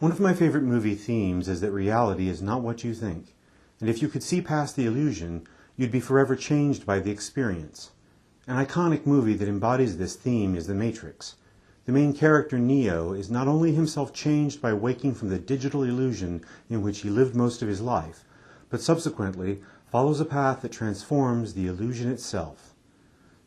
One of my favorite movie themes is that reality is not what you think, and if you could see past the illusion, you'd be forever changed by the experience. An iconic movie that embodies this theme is The Matrix. The main character, Neo, is not only himself changed by waking from the digital illusion in which he lived most of his life, but subsequently follows a path that transforms the illusion itself.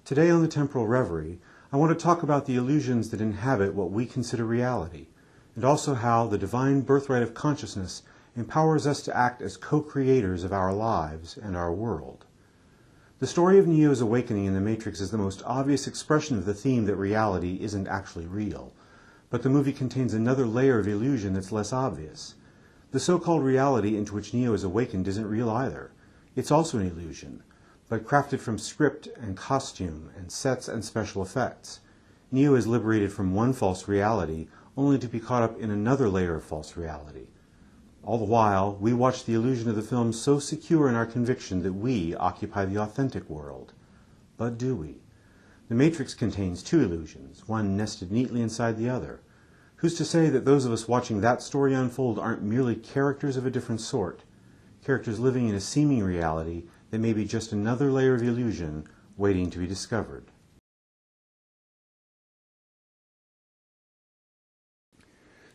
Today on the Temporal Reverie, I want to talk about the illusions that inhabit what we consider reality, and also how the divine birthright of consciousness empowers us to act as co-creators of our lives and our world. The story of Neo's awakening in The Matrix is the most obvious expression of the theme that reality isn't actually real, but the movie contains another layer of illusion that's less obvious. The so-called reality into which Neo is awakened isn't real either. It's also an illusion, but crafted from script and costume and sets and special effects. Neo is liberated from one false reality only to be caught up in another layer of false reality. All the while, we watch the illusion of the film so secure in our conviction that we occupy the authentic world. But do we? The Matrix contains two illusions, one nested neatly inside the other. Who's to say that those of us watching that story unfold aren't merely characters of a different sort, characters living in a seeming reality that may be just another layer of illusion waiting to be discovered?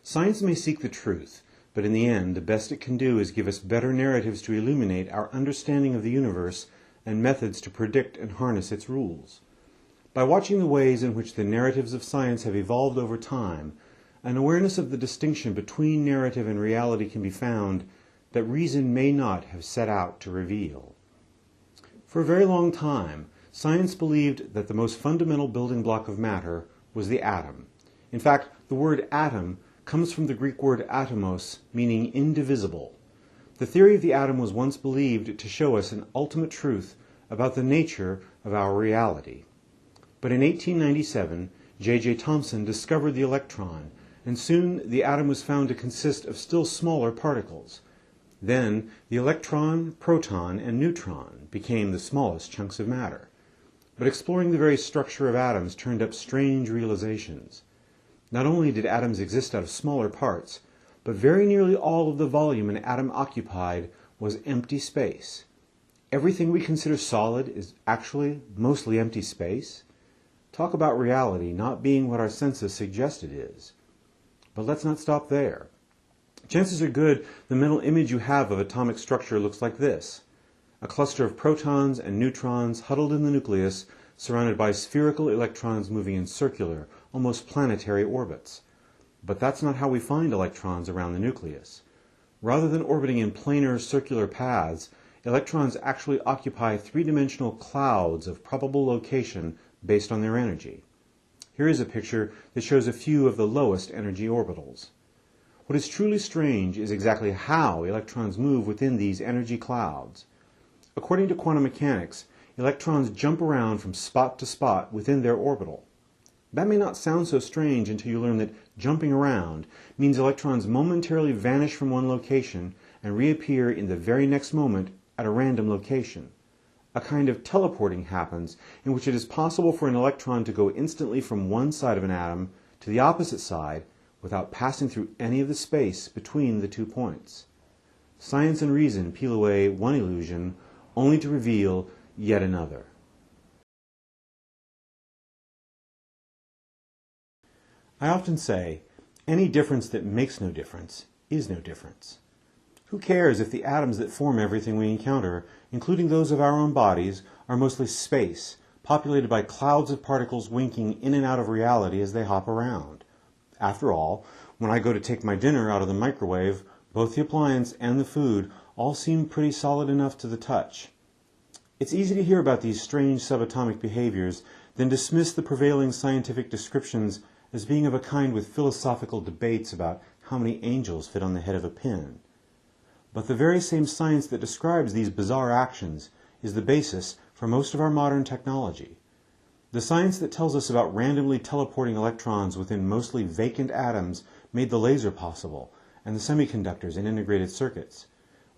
Science may seek the truth, but in the end, the best it can do is give us better narratives to illuminate our understanding of the universe and methods to predict and harness its rules. By watching the ways in which the narratives of science have evolved over time, an awareness of the distinction between narrative and reality can be found that reason may not have set out to reveal. For a very long time, science believed that the most fundamental building block of matter was the atom. In fact, the word atom comes from the Greek word atomos, meaning indivisible. The theory of the atom was once believed to show us an ultimate truth about the nature of our reality. But in 1897, J.J. Thomson discovered the electron, and soon the atom was found to consist of still smaller particles. Then the electron, proton, and neutron became the smallest chunks of matter. But exploring the very structure of atoms turned up strange realizations. Not only did atoms exist out of smaller parts, but very nearly all of the volume an atom occupied was empty space. Everything we consider solid is actually mostly empty space. Talk about reality not being what our senses suggest it is. But let's not stop there. Chances are good the mental image you have of atomic structure looks like this: a cluster of protons and neutrons huddled in the nucleus, surrounded by spherical electrons moving in circular, almost planetary orbits. But that's not how we find electrons around the nucleus. Rather than orbiting in planar circular paths, electrons actually occupy three-dimensional clouds of probable location based on their energy. Here is a picture that shows a few of the lowest energy orbitals. What is truly strange is exactly how electrons move within these energy clouds. According to quantum mechanics, electrons jump around from spot to spot within their orbital. That may not sound so strange until you learn that jumping around means electrons momentarily vanish from one location and reappear in the very next moment at a random location. A kind of teleporting happens in which it is possible for an electron to go instantly from one side of an atom to the opposite side without passing through any of the space between the 2 points. Science and reason peel away one illusion only to reveal yet another. I often say, any difference that makes no difference is no difference. Who cares if the atoms that form everything we encounter, including those of our own bodies, are mostly space, populated by clouds of particles winking in and out of reality as they hop around? After all, when I go to take my dinner out of the microwave, both the appliance and the food all seem pretty solid enough to the touch. It's easy to hear about these strange subatomic behaviors, then dismiss the prevailing scientific descriptions as being of a kind with philosophical debates about how many angels fit on the head of a pin. But the very same science that describes these bizarre actions is the basis for most of our modern technology. The science that tells us about randomly teleporting electrons within mostly vacant atoms made the laser possible, and the semiconductors and integrated circuits.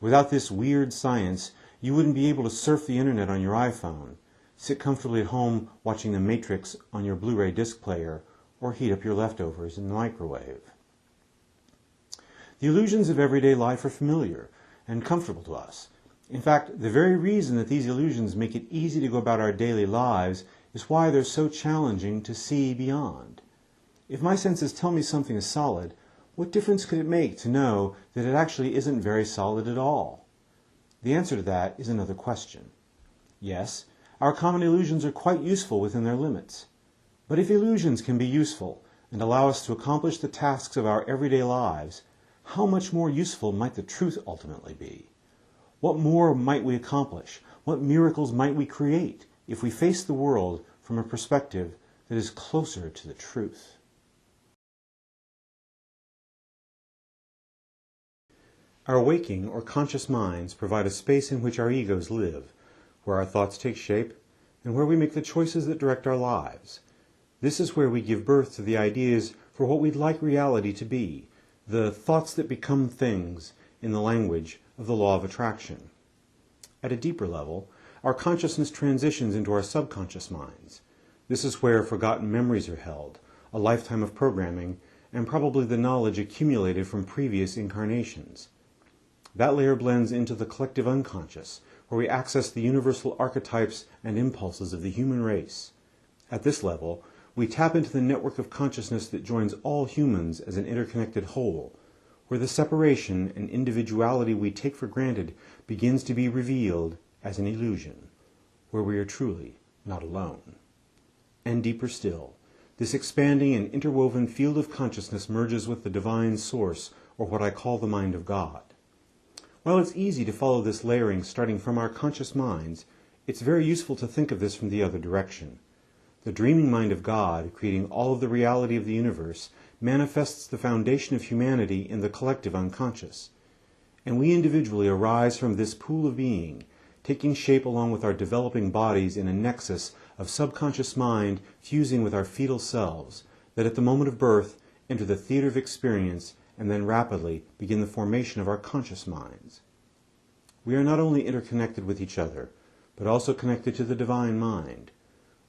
Without this weird science, you wouldn't be able to surf the internet on your iPhone, sit comfortably at home watching The Matrix on your Blu-ray disc player, or heat up your leftovers in the microwave. The illusions of everyday life are familiar and comfortable to us. In fact, the very reason that these illusions make it easy to go about our daily lives is why they're so challenging to see beyond. If my senses tell me something is solid, what difference could it make to know that it actually isn't very solid at all? The answer to that is another question. Yes, our common illusions are quite useful within their limits. But if illusions can be useful and allow us to accomplish the tasks of our everyday lives, how much more useful might the truth ultimately be? What more might we accomplish? What miracles might we create if we face the world from a perspective that is closer to the truth? Our waking or conscious minds provide a space in which our egos live, where our thoughts take shape, and where we make the choices that direct our lives. This is where we give birth to the ideas for what we'd like reality to be, the thoughts that become things, in the language of the law of attraction. At a deeper level, our consciousness transitions into our subconscious minds. This is where forgotten memories are held, a lifetime of programming, and probably the knowledge accumulated from previous incarnations. That layer blends into the collective unconscious, where we access the universal archetypes and impulses of the human race. At this level, we tap into the network of consciousness that joins all humans as an interconnected whole, where the separation and individuality we take for granted begins to be revealed as an illusion, where we are truly not alone. And deeper still, this expanding and interwoven field of consciousness merges with the divine source, or what I call the mind of God. While it's easy to follow this layering starting from our conscious minds, it's very useful to think of this from the other direction. The dreaming mind of God, creating all of the reality of the universe, manifests the foundation of humanity in the collective unconscious. And we individually arise from this pool of being, taking shape along with our developing bodies in a nexus of subconscious mind fusing with our fetal selves, that at the moment of birth enter the theater of experience and then rapidly begin the formation of our conscious minds. We are not only interconnected with each other, but also connected to the divine mind.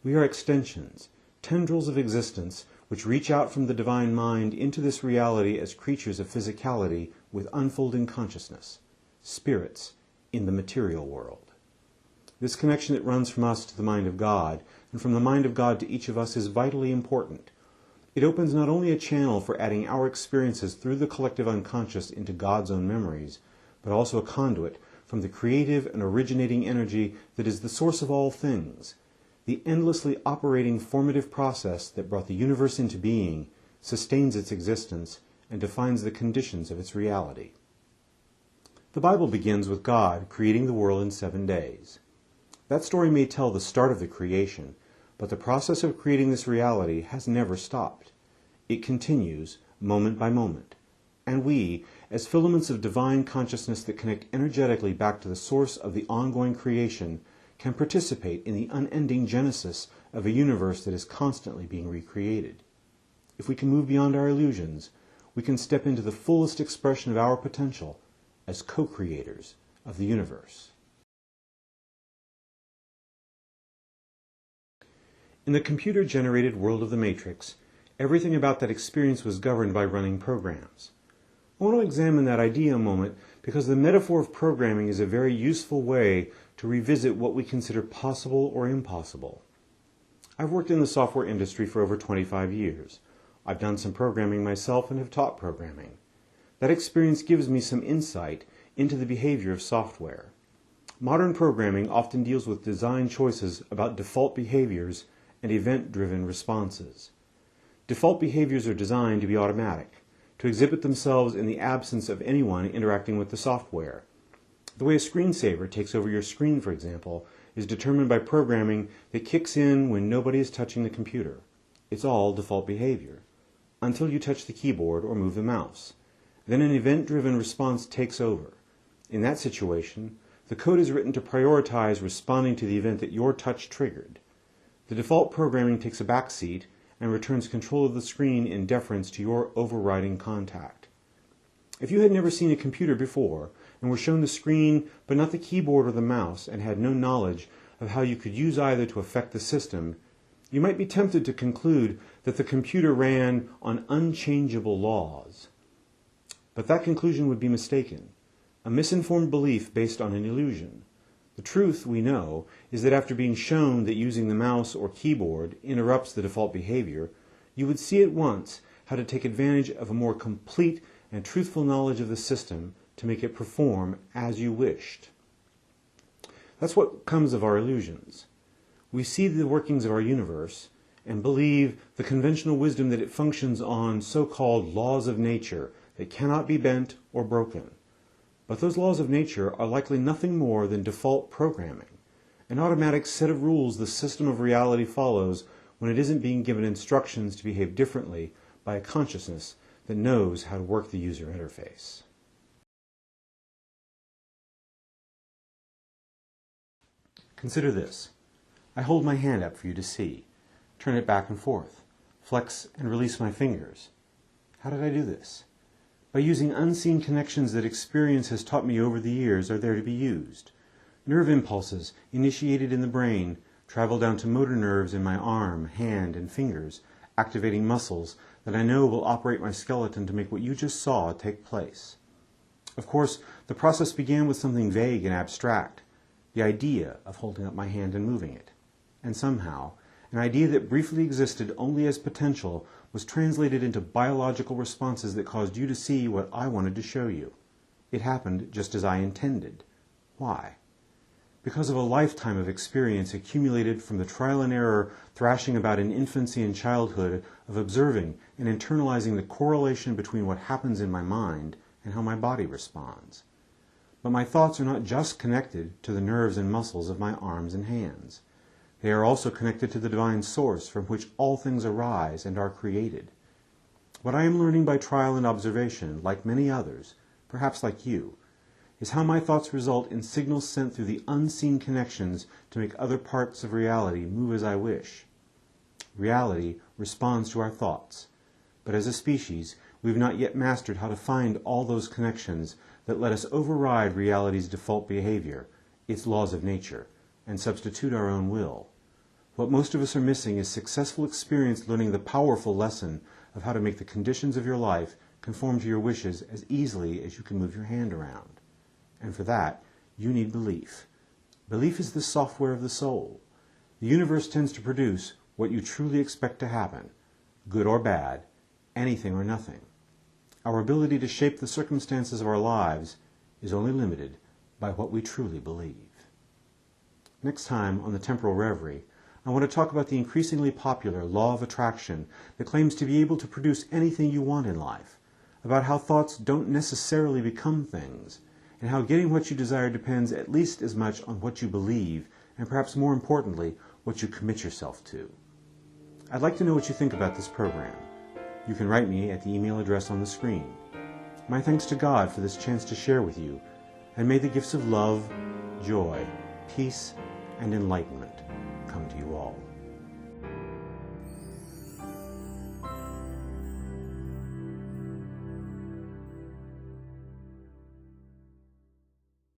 We are extensions, tendrils of existence, which reach out from the divine mind into this reality as creatures of physicality with unfolding consciousness, spirits in the material world. This connection that runs from us to the mind of God, and from the mind of God to each of us, is vitally important. It opens not only a channel for adding our experiences through the collective unconscious into God's own memories, but also a conduit from the creative and originating energy that is the source of all things. The endlessly operating formative process that brought the universe into being, sustains its existence, and defines the conditions of its reality. The Bible begins with God creating the world in 7 days. That story may tell the start of the creation, but the process of creating this reality has never stopped. It continues moment by moment. And we, as filaments of divine consciousness that connect energetically back to the source of the ongoing creation, can participate in the unending genesis of a universe that is constantly being recreated. If we can move beyond our illusions, we can step into the fullest expression of our potential as co-creators of the universe. In the computer-generated world of the Matrix, everything about that experience was governed by running programs. I want to examine that idea a moment because the metaphor of programming is a very useful way to revisit what we consider possible or impossible. I've worked in the software industry for over 25 years. I've done some programming myself and have taught programming. That experience gives me some insight into the behavior of software. Modern programming often deals with design choices about default behaviors and event-driven responses. Default behaviors are designed to be automatic, to exhibit themselves in the absence of anyone interacting with the software. The way a screensaver takes over your screen, for example, is determined by programming that kicks in when nobody is touching the computer. It's all default behavior, until you touch the keyboard or move the mouse. Then an event-driven response takes over. In that situation, the code is written to prioritize responding to the event that your touch triggered. The default programming takes a back seat and returns control of the screen in deference to your overriding contact. If you had never seen a computer before and were shown the screen but not the keyboard or the mouse and had no knowledge of how you could use either to affect the system, you might be tempted to conclude that the computer ran on unchangeable laws. But that conclusion would be mistaken, a misinformed belief based on an illusion. The truth, we know, is that after being shown that using the mouse or keyboard interrupts the default behavior, you would see at once how to take advantage of a more complete and truthful knowledge of the system to make it perform as you wished. That's what comes of our illusions. We see the workings of our universe and believe the conventional wisdom that it functions on so-called laws of nature that cannot be bent or broken. But those laws of nature are likely nothing more than default programming, an automatic set of rules the system of reality follows when it isn't being given instructions to behave differently by a consciousness that knows how to work the user interface. Consider this. I hold my hand up for you to see, turn it back and forth, flex and release my fingers. How did I do this? By using unseen connections that experience has taught me over the years are there to be used. Nerve impulses initiated in the brain travel down to motor nerves in my arm, hand, and fingers, activating muscles that I know will operate my skeleton to make what you just saw take place. Of course, the process began with something vague and abstract, the idea of holding up my hand and moving it. And somehow, an idea that briefly existed only as potential was translated into biological responses that caused you to see what I wanted to show you. It happened just as I intended. Why? Because of a lifetime of experience accumulated from the trial and error thrashing about in infancy and childhood of observing and internalizing the correlation between what happens in my mind and how my body responds. But my thoughts are not just connected to the nerves and muscles of my arms and hands. They are also connected to the divine source from which all things arise and are created. What I am learning by trial and observation, like many others, perhaps like you, is how my thoughts result in signals sent through the unseen connections to make other parts of reality move as I wish. Reality responds to our thoughts, but as a species, we've not yet mastered how to find all those connections that let us override reality's default behavior, its laws of nature, and substitute our own will. What most of us are missing is successful experience learning the powerful lesson of how to make the conditions of your life conform to your wishes as easily as you can move your hand around. And for that, you need belief. Belief is the software of the soul. The universe tends to produce what you truly expect to happen, good or bad, anything or nothing. Our ability to shape the circumstances of our lives is only limited by what we truly believe. Next time on the Temporal Reverie, I want to talk about the increasingly popular law of attraction that claims to be able to produce anything you want in life, about how thoughts don't necessarily become things, and how getting what you desire depends at least as much on what you believe, and perhaps more importantly, what you commit yourself to. I'd like to know what you think about this program. You can write me at the email address on the screen. My thanks to God for this chance to share with you, and may the gifts of love, joy, peace, and enlightenment come to you all.